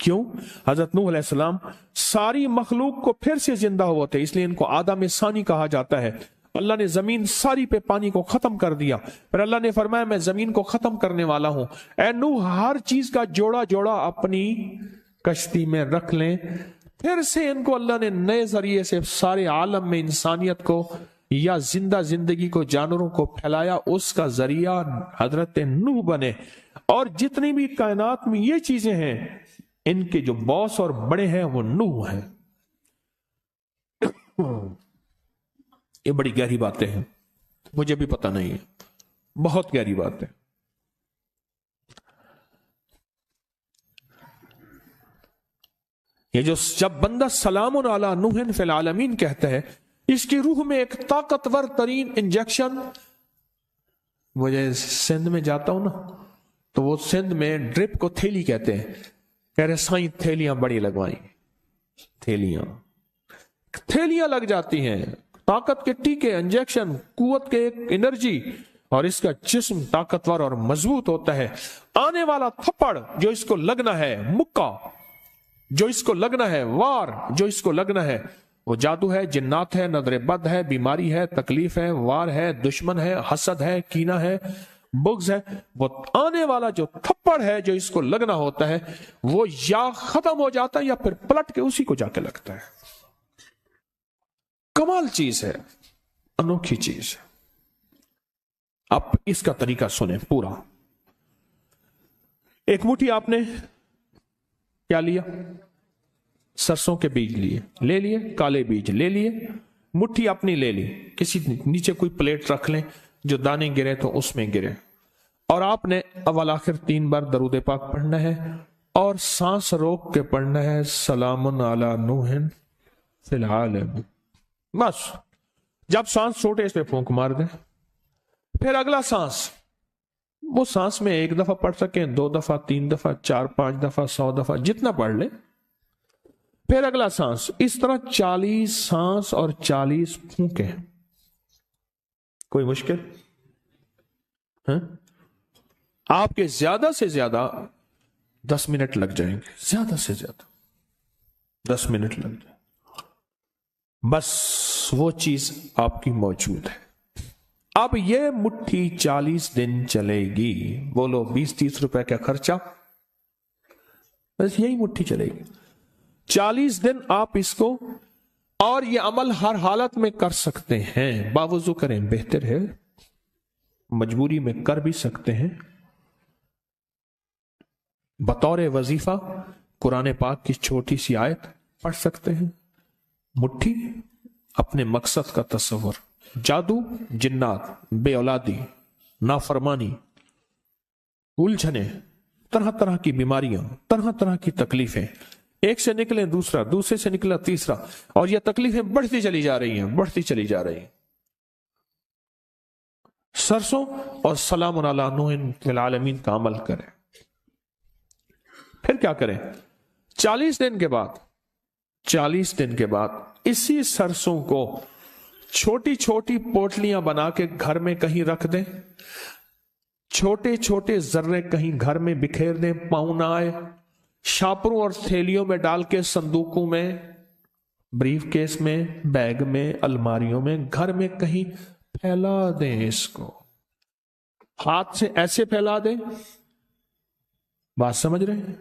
کیوں؟ حضرت نوح علیہ السلام ساری مخلوق کو پھر سے زندہ ہوا تھے، اس لیے ان کو آدم ثانی کہا جاتا ہے۔ اللہ نے زمین ساری پہ پانی کو ختم کر دیا، پھر اللہ نے فرمایا میں زمین کو ختم کرنے والا ہوں، اے نوح ہر چیز کا جوڑا جوڑا اپنی کشتی میں رکھ لیں۔ پھر سے ان کو اللہ نے نئے ذریعے سے سارے عالم میں انسانیت کو یا زندہ زندگی کو، جانوروں کو پھیلایا، اس کا ذریعہ حضرت نوح بنے۔ اور جتنی بھی کائنات میں یہ چیزیں ہیں، ان کے جو باس اور بڑے ہیں وہ نوح ہیں۔ یہ بڑی گہری باتیں ہیں، مجھے بھی پتہ نہیں ہے، بہت گہری بات ہے۔ یہ جو جب بندہ سلام علی نوح فی العالمین کہتا ہے، اس کی روح میں ایک طاقتور ترین انجیکشن، مجھے سندھ میں جاتا ہوں نا تو وہ سندھ میں ڈرپ کو تھیلی کہتے ہیں، کہہ رہے سائیں تھیلیاں بڑی لگوائیں، تھیلیاں لگ جاتی ہیں، طاقت کے ٹیکے، انجیکشن، قوت کے ایک انرجی، اور اس کا جسم طاقتور اور مضبوط ہوتا ہے۔ آنے والا تھپڑ جو اس کو لگنا ہے، مکہ جو اس کو لگنا ہے، وار جو اس کو لگنا ہے، وہ جادو ہے، جنات ہے، نظر بد ہے، بیماری ہے، تکلیف ہے، وار ہے، دشمن ہے، حسد ہے، کینہ ہے، بغض ہے۔ وہ آنے والا جو تھپڑ ہے جو اس کو لگنا ہوتا ہے، وہ یا ختم ہو جاتا ہے یا پھر پلٹ کے اسی کو جا کے لگتا ہے۔ کمال چیز ہے، انوکھی چیز ہے۔ اب اس کا طریقہ سنیں پورا۔ ایک مٹھی آپ نے کیا لیا؟ سرسوں کے بیج لے لیے، کالے بیج لے لیے، مٹھی اپنی لے لی، کسی نیچے کوئی پلیٹ رکھ لیں، جو دانے گرے تو اس میں گرے، اور آپ نے اول آخر 3 بار درود پاک پڑھنا ہے، اور سانس روک کے پڑھنا ہے سلام علی نوح فی العالمین۔ بس جب سانس چھوٹے اس پہ پھونک مار دیں، پھر اگلا سانس، وہ سانس میں 1 دفعہ پڑھ سکیں، 2 دفعہ، 3 دفعہ، 4 5 دفعہ، 100 دفعہ، جتنا پڑھ لیں، پھر اگلا سانس، اس طرح 40 سانس اور 40 پھونکیں۔ کوئی مشکل؟ آپ کے زیادہ سے زیادہ 10 منٹ لگ جائیں گے، زیادہ سے زیادہ 10 منٹ لگ جائیں، بس وہ چیز آپ کی موجود ہے۔ اب یہ مٹھی 40 دن چلے گی، بولو 20-30 روپے کا خرچہ، بس یہی مٹھی چلے گی 40 دن۔ آپ اس کو، اور یہ عمل ہر حالت میں کر سکتے ہیں، باوضو کریں بہتر ہے، مجبوری میں کر بھی سکتے ہیں، بطور وظیفہ قرآن پاک کی چھوٹی سی آیت پڑھ سکتے ہیں۔ مٹھی، اپنے مقصد کا تصور، جادو، جنات، بے اولادی، نافرمانی، الجھنیں، طرح طرح کی بیماریاں، طرح طرح کی تکلیفیں، ایک سے نکلیں دوسرا، دوسرے سے نکلا تیسرا، اور یہ تکلیفیں بڑھتی چلی جا رہی ہیں، بڑھتی چلی جا رہی ہیں۔ سرسوں اور سلام علی نوح فی العالمین کا عمل کریں۔ پھر کیا کریں؟ 40 دن کے بعد اسی سرسوں کو چھوٹی چھوٹی پوٹلیاں بنا کے گھر میں کہیں رکھ دیں، چھوٹے چھوٹے ذرے کہیں گھر میں بکھیر دیں، پاؤں نہ آئے، شاپروں اور تھیلیوں میں ڈال کے، صندوقوں میں، بریف کیس میں، بیگ میں، الماریوں میں، گھر میں کہیں پھیلا دیں۔ اس کو ہاتھ سے ایسے پھیلا دیں، بات سمجھ رہے ہیں؟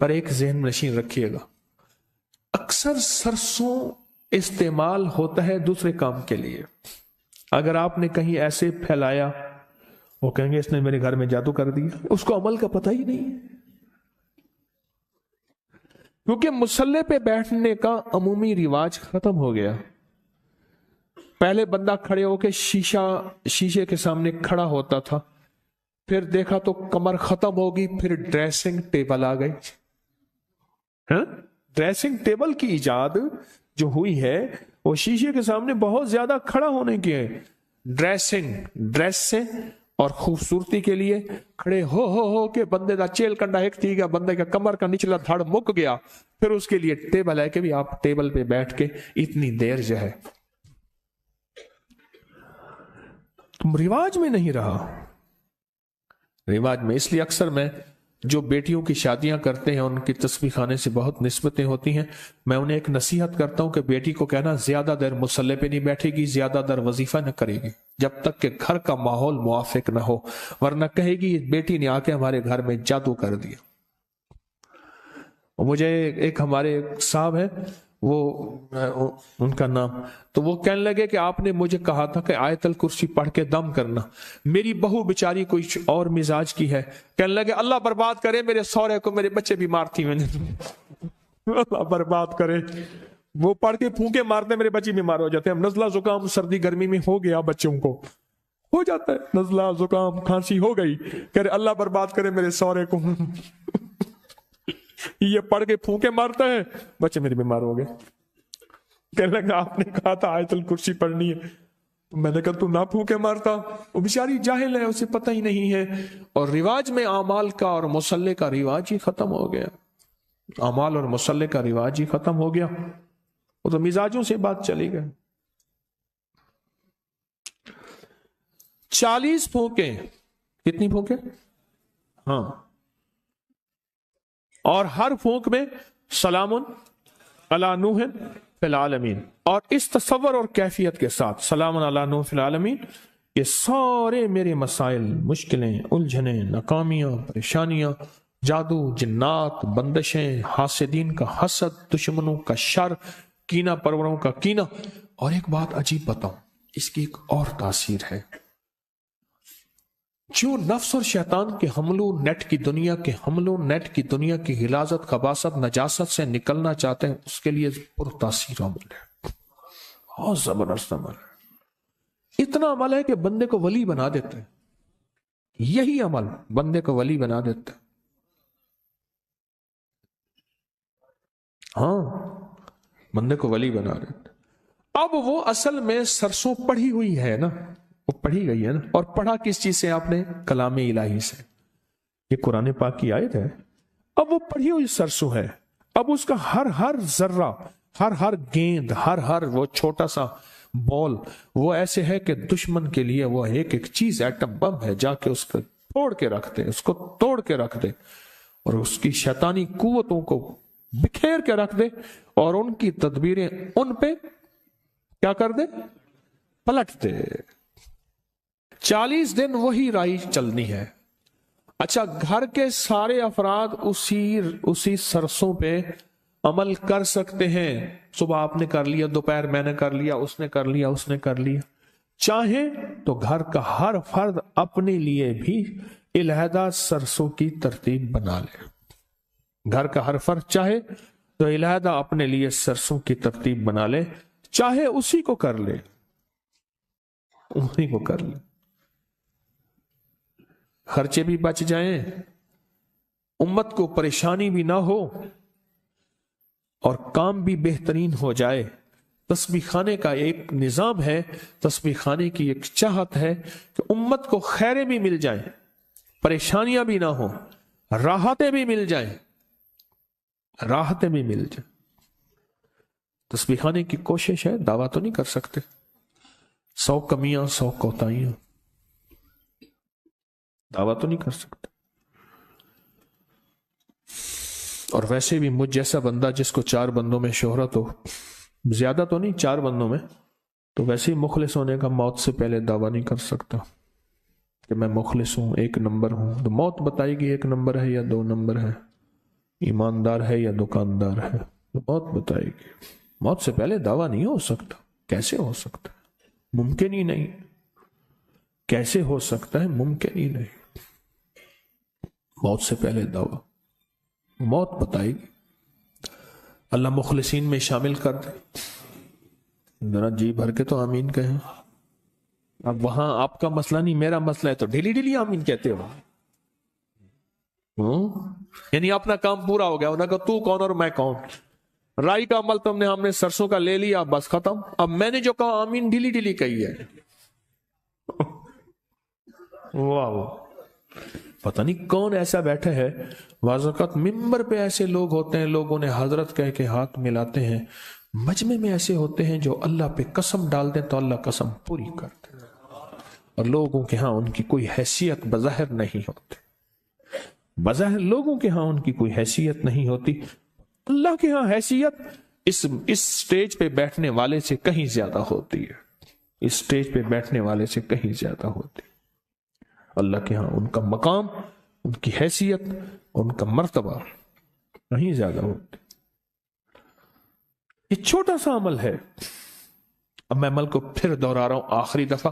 پر ایک ذہن نشین رکھیے گا، اکثر سرسوں استعمال ہوتا ہے دوسرے کام کے لیے۔ اگر آپ نے کہیں ایسے پھیلایا، وہ کہیں گے اس نے میرے گھر میں جادو کر دیا، اس کو عمل کا پتہ ہی نہیں ہے۔ کیونکہ مصلے پہ بیٹھنے کا عمومی رواج ختم ہو گیا۔ پہلے بندہ کھڑے ہو کے شیشے کے سامنے کھڑا ہوتا تھا، پھر دیکھا تو کمر ختم ہوگی، پھر ڈریسنگ ٹیبل آ گئی۔ ڈریسنگ ٹیبل کی ایجاد جو ہوئی ہے وہ شیشے کے سامنے بہت زیادہ کھڑا ہونے کی ہے۔ ڈریس سے اور خوبصورتی کے لیے کھڑے ہو کے بندے دا چیل کنڈا ایک تھی گیا، بندے کا کمر کا نچلا دھڑ مک گیا، پھر اس کے لیے ٹیبل ہے کہ بھی آپ ٹیبل پہ بیٹھ کے اتنی دیر جو ہے، رواج میں نہیں رہا، رواج میں۔ اس لیے اکثر میں جو بیٹیوں کی شادیاں کرتے ہیں ان کی تسبیح خانے سے بہت نسبتیں ہوتی ہیں. میں انہیں ایک نصیحت کرتا ہوں کہ بیٹی کو کہنا زیادہ دیر مصلی پہ نہیں بیٹھے گی، زیادہ دیر وظیفہ نہ کرے گی جب تک کہ گھر کا ماحول موافق نہ ہو، ورنہ کہے گی بیٹی نے آ کے ہمارے گھر میں جادو کر دیا. مجھے ایک ہمارے صاحب ہے، وہ ان کا نام، تو وہ کہنے لگے کہ آپ نے مجھے کہا تھا کہ آیت الکرسی پڑھ کے دم کرنا. میری بہو بیچاری کوئی اور مزاج کی ہے، کہنے لگے اللہ برباد کرے میرے سورے کو، میرے بچے بیمار تھی، میں نے اللہ برباد کرے، وہ پڑھ کے پھونکے مارتے میرے بچے بیمار ہو جاتے ہیں. نزلہ زکام سردی گرمی میں ہو گیا، بچوں کو ہو جاتا ہے نزلہ زکام کھانسی ہو گئی، کہہ رہے اللہ برباد کرے میرے سورے کو، یہ پڑھ کے پھونکے مارتا ہے، بچے میرے بیمار ہو گئے. کہنے لگا آپ نے کہا تھا آیت الکرسی پڑھنی ہے، میں نے کہا تو نہ پھونکے مارتا. وہ بیچاری جاہل ہے، اسے پتہ ہی نہیں ہے. اور رواج میں اعمال کا اور مصلی کا رواج ہی ختم ہو گیا، اعمال اور مصلی کا رواج ہی ختم ہو گیا، وہ تو مزاجوں سے بات چلی گئی. 40 پھونکیں، کتنی پھونکیں؟ ہاں، اور ہر پھونک میں سلام علی نوح فی العالمین، اور اس تصور اور کیفیت کے ساتھ سلام علی نوح فی العالمین، یہ سارے میرے مسائل، مشکلیں، الجھنیں، ناکامیاں، پریشانیاں، جادو، جنات، بندشیں، حاسدین کا حسد، دشمنوں کا شر، کینہ پروروں کا کینہ. اور ایک بات عجیب بتاؤں، اس کی ایک اور تاثیر ہے. جو نفس اور شیطان کے حملوں، نیٹ کی دنیا کے حملوں، نیٹ کی دنیا کی غلاظت، خباثت، نجاست سے نکلنا چاہتے ہیں، اس کے لیے پر تاثیر عمل ہے، بہت زبردست عمل ہے. اتنا عمل ہے کہ بندے کو ولی بنا دیتے ہیں، یہی عمل بندے کو ولی بنا دیتا ہے. ہاں، بندے کو ولی بنا دیتا. اب وہ اصل میں سرسوں پڑھی ہوئی ہے نا، وہ پڑھی گئی ہے نا. اور پڑھا کس چیز سے آپ نے؟ کلام الہی سے. یہ قرآن پاک کی آیت ہے. اب وہ پڑھی ہوئی سرسوں ہے، اب اس کا ہر ذرہ، ہر گیند، ہر وہ چھوٹا سا بال، وہ ایسے ہے کہ دشمن کے لیے وہ ایک چیز ایٹم بم ہے، جا کے اس کو توڑ کے رکھ دے، اس کو توڑ کے رکھ دے، اور اس کی شیطانی قوتوں کو بکھیر کے رکھ دے، اور ان کی تدبیریں ان پہ کیا کر دے؟ پلٹ دے. 40 دن وہی رائی چلنی ہے. اچھا، گھر کے سارے افراد اسی سرسوں پہ عمل کر سکتے ہیں. صبح آپ نے کر لیا، دوپہر میں نے کر لیا، اس نے کر لیا، اس نے کر لیا. چاہیں تو گھر کا ہر فرد اپنے لیے بھی علیحدہ سرسوں کی ترتیب بنا لے. گھر کا ہر فرد چاہے تو علیحدہ اپنے لیے سرسوں کی ترتیب بنا لے، چاہے اسی کو کر لے، اسی کو کر لے. خرچے بھی بچ جائیں، امت کو پریشانی بھی نہ ہو، اور کام بھی بہترین ہو جائے. تسبیح خانے کا ایک نظام ہے، تسبیح خانے کی ایک چاہت ہے کہ امت کو خیریں بھی مل جائیں، پریشانیاں بھی نہ ہوں، راحتیں بھی مل جائیں، راحتیں بھی مل جائیں. تسبیح خانے کی کوشش ہے، دعویٰ تو نہیں کر سکتے، 100 کمیاں، 100 کوتاہیاں، دعویٰ تو نہیں کر سکتے. اور ویسے بھی مجھ جیسا بندہ جس کو 4 بندوں میں شہرت ہو، زیادہ تو نہیں، 4 بندوں میں، تو ویسے ہی مخلص ہونے کا موت سے پہلے دعویٰ نہیں کر سکتا کہ میں مخلص ہوں، 1 نمبر ہوں. تو موت بتائے گی 1 نمبر ہے یا 2 نمبر ہے، ایماندار ہے یا دکاندار ہے، تو موت بتائے گی. موت سے پہلے دعویٰ نہیں ہو سکتا. کیسے ہو سکتا ہے؟ ممکن ہی نہیں. کیسے ہو سکتا ہے؟ ممکن ہی نہیں. موت سے پہلے دعویٰ، موت بتائے گی. اللہ مخلصین میں شامل کر دے. ذرا جی بھر کے تو آمین کہیں. اب وہاں آپ کا مسئلہ نہیں، میرا مسئلہ ہے، تو ڈیلی آمین کہتے ہو. یعنی اپنا کام پورا ہو گیا، انہوں نے کہا تو کون اور میں کون. رائی کا عمل تو ہم نے سرسوں کا لے لیا، بس ختم. اب میں نے جو کہا آمین ڈیلی کہی ہے. واہ، پتہ نہیں کون ایسا بیٹھا ہے. بعض اوقات ممبر پہ ایسے لوگ ہوتے ہیں، لوگ انہیں حضرت کہہ کے ہاتھ ملاتے ہیں. مجمع میں ایسے ہوتے ہیں جو اللہ پہ قسم ڈال دیں تو اللہ قسم پوری کرتے ہیں، اور لوگوں کے ہاں ان کی کوئی حیثیت بظاہر نہیں ہوتی. بظاہر لوگوں کے ہاں ان کی کوئی حیثیت نہیں ہوتی، اللہ کے ہاں حیثیت اس سٹیج پہ بیٹھنے والے سے کہیں زیادہ ہوتی ہے، اس سٹیج پہ بیٹھنے والے سے کہیں زیادہ ہوتی ہے۔ اللہ کے ہاں ان کا مقام، ان کی حیثیت، ان کا مرتبہ کہیں زیادہ ہوتی۔ یہ چھوٹا سا عمل ہے، اب میں عمل کو پھر دوہرا رہا ہوں آخری دفعہ،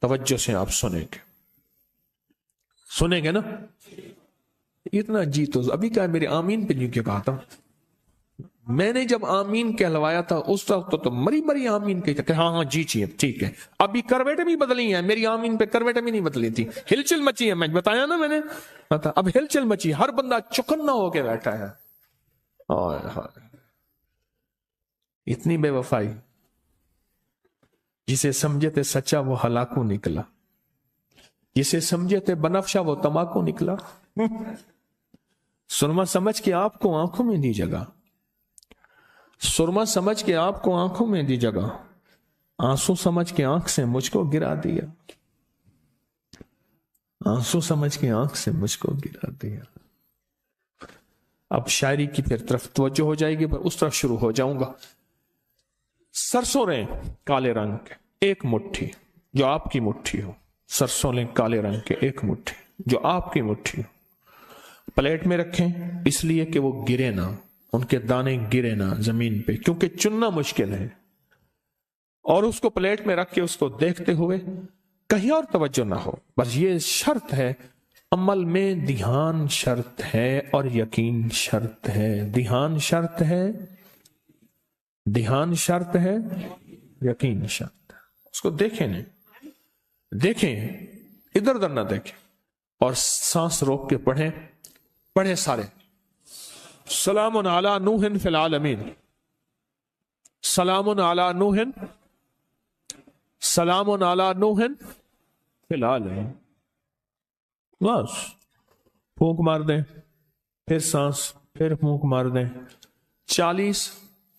توجہ سے آپ سنیں گے نا؟ اتنا جی تو ابھی کیا میرے آمین پہ نہیں کیا کہا تھا، میں نے جب آمین کہلوایا تھا اس وقت تو مری مری آمین کہی تھا کہ ہاں جی چاہیے، ٹھیک ہے۔ ابھی کرویٹیں بھی بدلی ہیں، میری آمین پہ کرویٹیں بھی نہیں بدلی تھی، ہلچل مچی ہے، میں بتایا نا میں نے، اب ہلچل مچی، ہر بندہ چکنا ہو کے بیٹھا ہے۔ اتنی بے وفائی، جسے سمجھے تھے سچا وہ ہلاکو نکلا، جسے سمجھے تھے بنفشا وہ تماکو نکلا۔ سرما سمجھ کے آپ کو آنکھوں میں دی جگہ، سرما سمجھ کے آپ کو آنکھوں میں دی جگہ، آنسو سمجھ کے آنکھ سے مجھ کو گرا دیا، آنسو سمجھ کے آنکھ سے مجھ کو گرا دیا۔ اب شاعری کی پھر طرف توجہ ہو جائے گی، پر اس طرف شروع ہو جاؤں گا۔ سرسوں لیں کالے رنگ کے ایک مٹھی جو آپ کی مٹھی ہو، سرسوں لیں کالے رنگ کے ایک مٹھی جو آپ کی مٹھی ہو، پلیٹ میں رکھیں اس لیے کہ وہ گرے نہ، ان کے دانے گرے نہ زمین پہ، کیونکہ چننا مشکل ہے، اور اس کو پلیٹ میں رکھ کے اس کو دیکھتے ہوئے کہیں اور توجہ نہ ہو، بس یہ شرط ہے، عمل میں دھیان شرط ہے اور یقین شرط ہے، دھیان شرط ہے، دھیان شرط ہے، یقین شرط ہے۔ اس کو دیکھیں نہیں، دیکھیں ادھر ادھر نہ دیکھیں، اور سانس روک کے پڑھیں سارے۔ سلام علی نوح فی العالمین، سلام علی نوح، سلام علی نوح فی العالمین، بس پھونک مار دیں، پھر سانس، پھر پھونک مار دیں۔ 40،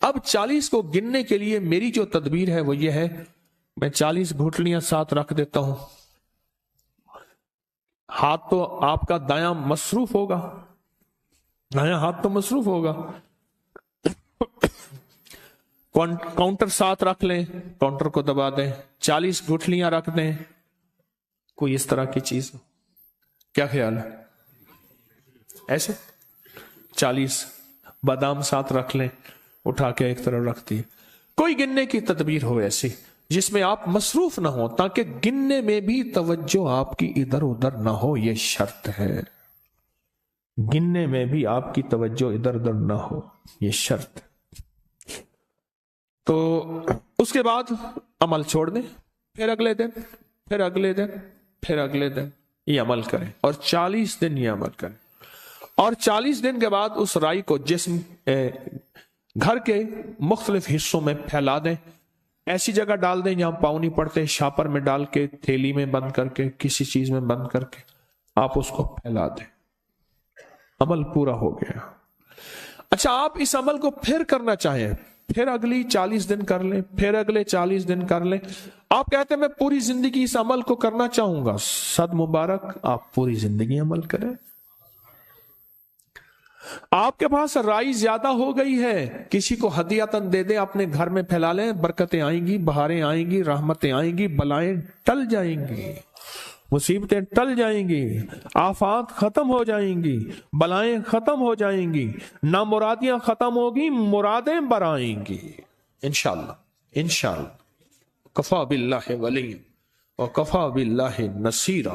اب 40 کو گننے کے لیے میری جو تدبیر ہے وہ یہ ہے، میں 40 گھٹلیاں ساتھ رکھ دیتا ہوں، ہاتھ تو آپ کا دایاں مصروف ہوگا، دایاں ہاتھ تو مصروف ہوگا، کاؤنٹر ساتھ رکھ لیں، کاؤنٹر کو دبا دیں، 40 گھٹلیاں رکھ دیں، کوئی اس طرح کی چیز، کیا خیال ہے؟ ایسے 40 بادام ساتھ رکھ لیں، اٹھا کے ایک طرف رکھ دی، کوئی گننے کی تدبیر ہو ایسی جس میں آپ مصروف نہ ہو، تاکہ گننے میں بھی توجہ آپ کی ادھر ادھر نہ ہو، یہ شرط ہے، گننے میں بھی آپ کی توجہ ادھر ادھر نہ ہو، یہ شرط ہے۔ تو اس کے بعد عمل چھوڑ دیں، پھر اگلے دن، پھر اگلے دن، پھر اگلے دن یہ عمل کریں، اور 40 دن یہ عمل کریں، اور 40 دن کے بعد اس رائی کو جسم گھر کے مختلف حصوں میں پھیلا دیں، ایسی جگہ ڈال دیں جہاں پاؤں نہیں پڑتے، شاپر میں ڈال کے، تھیلی میں بند کر کے، کسی چیز میں بند کر کے آپ اس کو پھیلا دیں، عمل پورا ہو گیا۔ اچھا، آپ اس عمل کو پھر کرنا چاہیں، پھر اگلی 40 دن کر لیں، پھر اگلے 40 دن کر لیں، آپ کہتے ہیں میں پوری زندگی اس عمل کو کرنا چاہوں گا، صد مبارک، آپ پوری زندگی عمل کریں۔ آپ کے پاس رائی زیادہ ہو گئی ہے، کسی کو ہدیۃً دے دیں، اپنے گھر میں پھیلا لیں، برکتیں آئیں گی، بہاریں آئیں گی، رحمتیں آئیں گی، بلائیں ٹل جائیں گی، مصیبتیں ٹل جائیں گی، آفات ختم ہو جائیں گی، بلائیں ختم ہو جائیں گی، نامرادیاں ختم ہوگی، مرادیں برآئیں گی، انشاءاللہ، انشاءاللہ۔ کفا باللہ ولی وکفا باللہ نصیرا۔